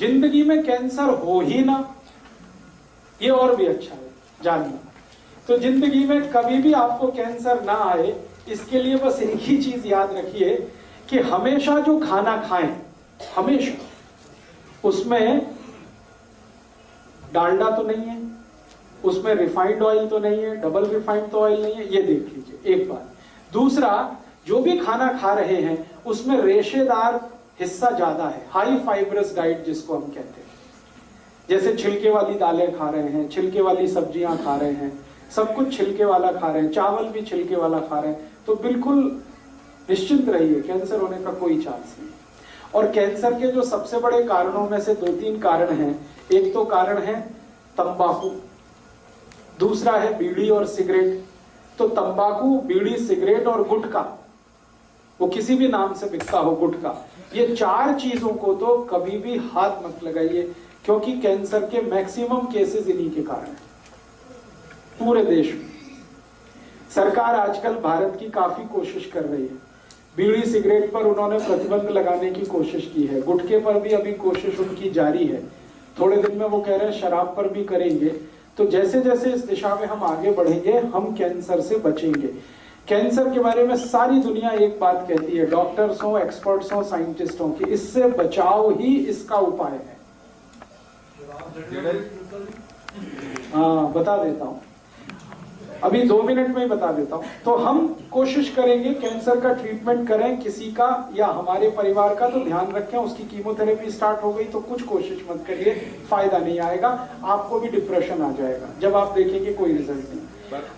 जिंदगी में कैंसर हो ही ना, ये और भी अच्छा है जानना। तो जिंदगी में कभी भी आपको कैंसर ना आए, इसके लिए बस एक ही चीज याद रखिए कि हमेशा जो खाना खाएं, हमेशा उसमें डालडा तो नहीं है, उसमें रिफाइंड ऑयल तो नहीं है, डबल रिफाइंड तो ऑयल नहीं है, ये देख लीजिए एक बात। दूसरा, जो भी खाना खा रहे हैं उसमें रेशेदार हिस्सा ज्यादा है, हाई फाइब्रस डाइट जिसको हम कहते हैं। जैसे छिलके वाली दालें खा रहे हैं, छिलके वाली सब्जियां खा रहे हैं, सब कुछ छिलके वाला खा रहे हैं, चावल भी छिलके वाला खा रहे हैं, तो बिल्कुल निश्चिंत रहिए, कैंसर होने का कोई चांस नहीं। और कैंसर के जो सबसे बड़े कारणों में से 2-3 कारण हैं। एक तो कारण है तंबाकू, दूसरा है बीड़ी और सिगरेट। तो तंबाकू, बीड़ी, सिगरेट और गुटखा, वो किसी भी नाम से बिकता हो गुटखा, ये 4 चीजों को तो कभी भी हाथ मत लगाइए, क्योंकि कैंसर के मैक्सिमम केसेस इन्हीं के कारण है पूरे देश में। सरकार आजकल भारत की काफी कोशिश कर रही है। बीड़ी सिगरेट पर उन्होंने प्रतिबंध लगाने की कोशिश की है, गुटखे पर भी अभी कोशिश उनकी जारी है। थोड़े दिन में वो कह रहे हैं शराब पर भी करेंगे। तो जैसे जैसे इस दिशा में हम आगे बढ़ेंगे, हम कैंसर से बचेंगे। कैंसर के बारे में सारी दुनिया एक बात कहती है, डॉक्टर्स हो, एक्सपर्ट्स हो, साइंटिस्ट हो, कि इससे बचाव ही इसका उपाय है। हाँ, बता देता हूं, अभी 2 मिनट में ही बता देता हूं। तो हम कोशिश करेंगे कैंसर का ट्रीटमेंट करें, किसी का या हमारे परिवार का, तो ध्यान रखें उसकी कीमोथेरेपी स्टार्ट हो गई तो कुछ कोशिश मत करिए, फायदा नहीं आएगा, आपको भी डिप्रेशन आ जाएगा जब आप देखेंगे कोई रिजल्ट नहीं।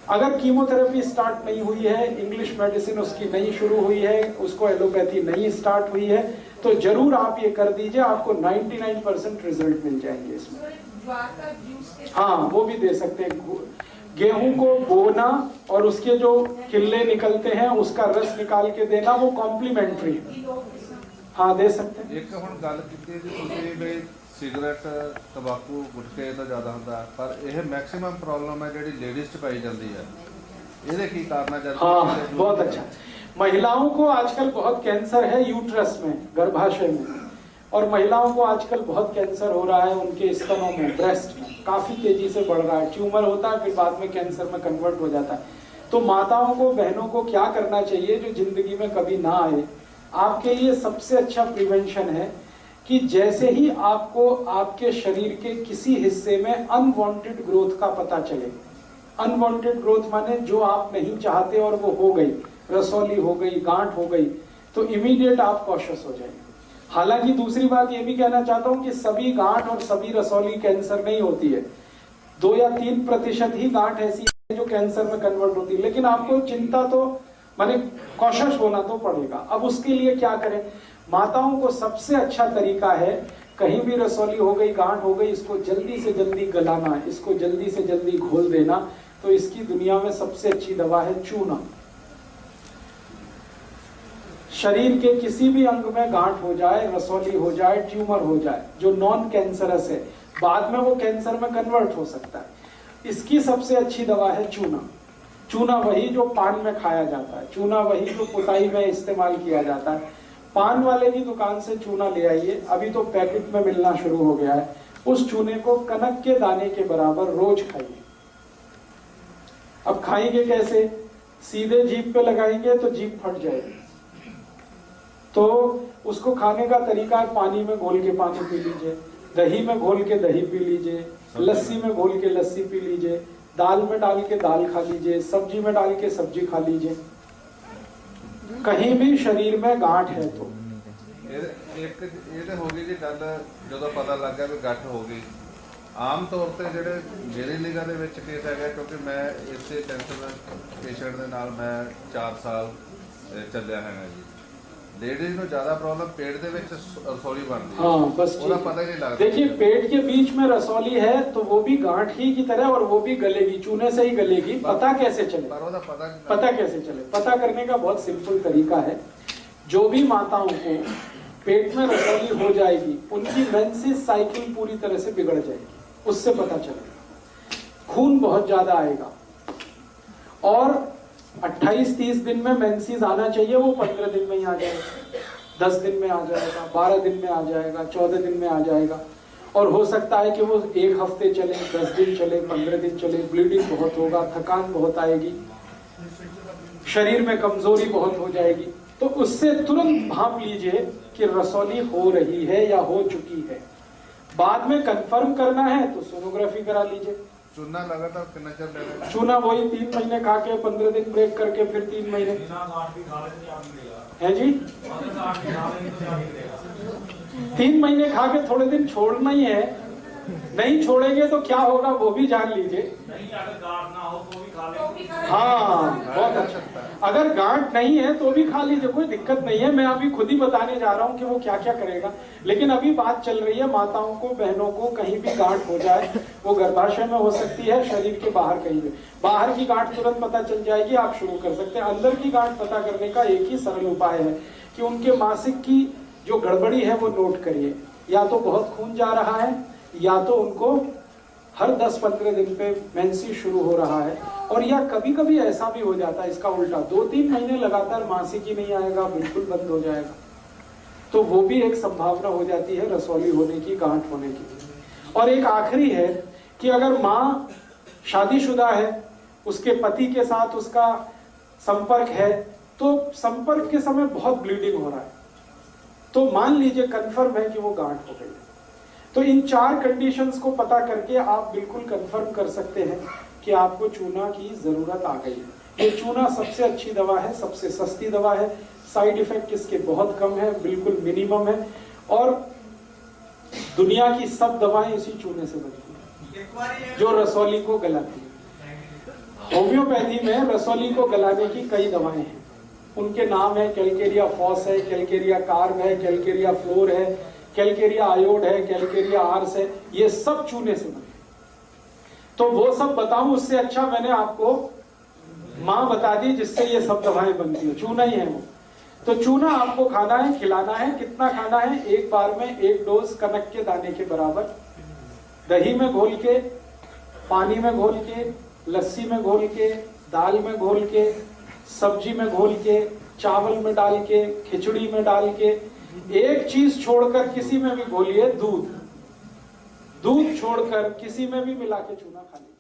अगर कीमोथेरेपी स्टार्ट नहीं हुई है, इंग्लिश मेडिसिन उसकी नहीं शुरू हुई है, उसको एलोपैथी नहीं स्टार्ट हुई है, तो जरूर आप ये कर दीजिए, आपको 99% रिजल्ट मिल जाएंगे इसमें। हाँ, वो भी दे सकते हैं। गेहूं को बोना और उसके जो किल्ले निकलते हैं उसका रस निकाल के देना, वो कॉम्प्लीमेंट्री है। हाँ, दे सकते हैं। एक ਹੁਣ ਗੱਲ ਕੀਤੀ ਜੀ ਤੁਸੀਂ ਵੀ ਸਿਗਰਟ, ਤੰਬਾਕੂ, ਗੁਟਕੇ ਤਾਂ ਜ਼ਿਆਦਾ ਹੁੰਦਾ, ਪਰ ਇਹ ਮੈਕਸਿਮਮ ਪ੍ਰੋਬਲਮ ਹੈ ਜਿਹੜੀ ਲੇਡੀਜ਼ 'ਚ ਪਾਈ ਜਾਂਦੀ ਹੈ, ਇਹਦੇ ਕੀ ਕਾਰਨ ਹੈ? हाँ, बहुत अच्छा। महिलाओं को आजकल बहुत कैंसर है यूट्रस में, गर्भाशय में, और महिलाओं को आजकल बहुत कैंसर हो रहा है उनके स्तनों में, ब्रेस्ट में, काफी तेजी से बढ़ रहा है। ट्यूमर होता है, फिर बाद में कैंसर में कन्वर्ट हो जाता है। तो माताओं को, बहनों को क्या करना चाहिए जो जिंदगी में कभी ना आए? आपके लिए सबसे अच्छा प्रिवेंशन है कि जैसे ही आपको आपके शरीर के किसी हिस्से में अनवांटेड ग्रोथ का पता चले, अनवांटेड ग्रोथ माने जो आप नहीं चाहते और वो हो गई, रसौली हो गई, गांठ हो गई, तो इमीडिएट आप कॉशियस हो जाएंगे। हालांकि दूसरी बात ये भी कहना चाहता हूं कि सभी गांठ और सभी रसौली कैंसर नहीं होती है, 2 या 3% ही गांठ ऐसी है जो कैंसर में कन्वर्ट होती है, लेकिन आपको चिंता तो माने कॉशियस होना तो पड़ेगा। अब उसके लिए क्या करें? माताओं को सबसे अच्छा तरीका है, कहीं भी रसौली हो गई, गांठ हो गई, इसको जल्दी से जल्दी गलाना, इसको जल्दी से जल्दी घोल देना। तो इसकी दुनिया में सबसे अच्छी दवा है चूना। शरीर के किसी भी अंग में गांठ हो जाए, रसौली हो जाए, ट्यूमर हो जाए, जो नॉन कैंसरस है, बाद में वो कैंसर में कन्वर्ट हो सकता है, इसकी सबसे अच्छी दवा है चूना। चूना वही जो पान में खाया जाता है, चूना वही जो पुताई में इस्तेमाल किया जाता है। पान वाले की दुकान से चूना ले आइए, अभी तो पैकेट में मिलना शुरू हो गया है। उस चूने को कनक के दाने के बराबर रोज खाइए। अब खाएंगे कैसे? सीधे जीभ पे लगाएंगे तो जीभ फट जाएगी। तो उसको खाने का तरीका है, पानी में घोल के पानी पी लीजिए, दही में घोल के दही पी लीजिए, लस्सी में घोल के लस्सी पी लीजिए, दाल में डाल के दाल खा लीजिए, सब्जी में डाल के सब्जी खा लीजिए। कहीं भी शरीर में गांठ है तो एक ये हो गई जी गल, जो पता लग गया भी गठ हो गई। आम तौर पर ਜਿਹੜੇ मेरी निगाह ਦੇ ਵਿੱਚ ਕੇਸ ਹੈਗਾ, ਕਿਉਂਕਿ ਮੈਂ ਇਸੇ ਕੈਂਸਰ ਪੇਸ਼ੈਂਟ ਦੇ ਨਾਲ ਮੈਂ 4 ਸਾਲ ਚੱਲਿਆ ਹੈਗਾ ਜੀ। लेडीज को ज्यादा प्रॉब्लम पेट दे विच रसौली बनती है। हाँ, बस उसका पता ही नहीं लगता। देखिए, पेट के बीच में रसौली है तो वो भी गांठ ही की तरह, और वो भी गलेगी, चूने से ही गलेगी। पता कैसे चले? पता कैसे चले? पता करने का बहुत सिंपल तरीका है। जो भी माताओं को पेट में रसौली हो जाएगी, उनकी मेंसेस साइकिल पूरी तरह से बिगड़ जाएगी, उससे पता चलेगा। खून बहुत ज्यादा आएगा, और 28-30 दिन में मेंसेस आना चाहिए, वो 15 दिन में ही आ जाएगा। 10 दिन में आ जाएगा, 12 दिन में आ जाएगा, 14 दिन में आ जाएगा। और हो सकता है कि वो 1 हफ्ते चले, 10 दिन चले, 15 दिन चले। ब्लीडिंग बहुत होगा, थकान बहुत आएगी, शरीर में कमजोरी बहुत हो जाएगी। तो उससे तुरंत भांप लीजिए कि रसौली हो रही है या हो चुकी है। बाद में कंफर्म करना है तो सोनोग्राफी करा लीजिए। चूना लगातार कितना चल रहा है? चूना वही 3 महीने खा के 15 दिन ब्रेक करके फिर 3 महीने है जी। 3 महीने खा के थोड़े दिन छोड़ना ही है। नहीं छोड़ेंगे तो क्या होगा वो भी जान लीजिए। हाँ, बहुत अच्छा। अगर गांठ नहीं है तो भी खा लीजिए, कोई दिक्कत नहीं है। मैं अभी खुद ही बताने जा रहा हूँ कि वो क्या क्या करेगा। लेकिन अभी बात चल रही है माताओं को, बहनों को कहीं भी गांठ हो जाए, वो गर्भाशय में हो सकती है, शरीर के बाहर कहीं भी। बाहर की गांठ तुरंत पता चल जाएगी, आप शुरू कर सकते हैं। अंदर की गांठ पता करने का एक ही सरल उपाय है कि उनके मासिक की जो गड़बड़ी है वो नोट करिए। या तो बहुत खून जा रहा है, या तो उनको हर 10-15 दिन पे मेंसी शुरू हो रहा है, और या कभी कभी ऐसा भी हो जाता है इसका उल्टा, 2-3 महीने लगातार मासिक ही नहीं आएगा, बिल्कुल बंद हो जाएगा। तो वो भी एक संभावना हो जाती है रसौली होने की, गांठ होने की। और एक आखिरी है कि अगर माँ शादीशुदा है, उसके पति के साथ उसका संपर्क है, तो संपर्क के समय बहुत ब्लीडिंग हो रहा है, तो मान लीजिए कंफर्म है कि वो गांठ हो गई है। तो इन 4 कंडीशंस को पता करके आप बिल्कुल कंफर्म कर सकते हैं कि आपको चूना की जरूरत आ गई है। ये चूना सबसे अच्छी दवा है, सबसे सस्ती दवा है, साइड इफेक्ट इसके बहुत कम है, बिल्कुल मिनिमम है, और दुनिया की सब दवाएं इसी चूने से बनती हैं जो रसौली को गलाती है। होम्योपैथी में रसौली को गलाने की कई दवाएं हैं, उनके नाम है कैलकेरिया फॉस है, कैलकेरिया कार्ब है, कैलकेरिया फ्लोर है, कैलकेरिया आयोड है, कैलकेरिया आर्स है। ये सब चूने से बने। तो वो सब बताऊं उससे अच्छा मैंने आपको मां बता दी जिससे ये सब दवाएं बनती है, चूना ही है वो। तो चूना आपको खाना है, खिलाना है। कितना खाना है? एक बार में 1 डोज कनक के दाने के बराबर, दही में घोल के, पानी में घोल के, लस्सी में घोल के, दाल में घोल के, सब्जी में घोल के, चावल में डाल के, खिचड़ी में डाल के। एक चीज छोड़कर किसी में भी घोलिए, दूध छोड़कर किसी में भी मिला के चूना खा लीजिए।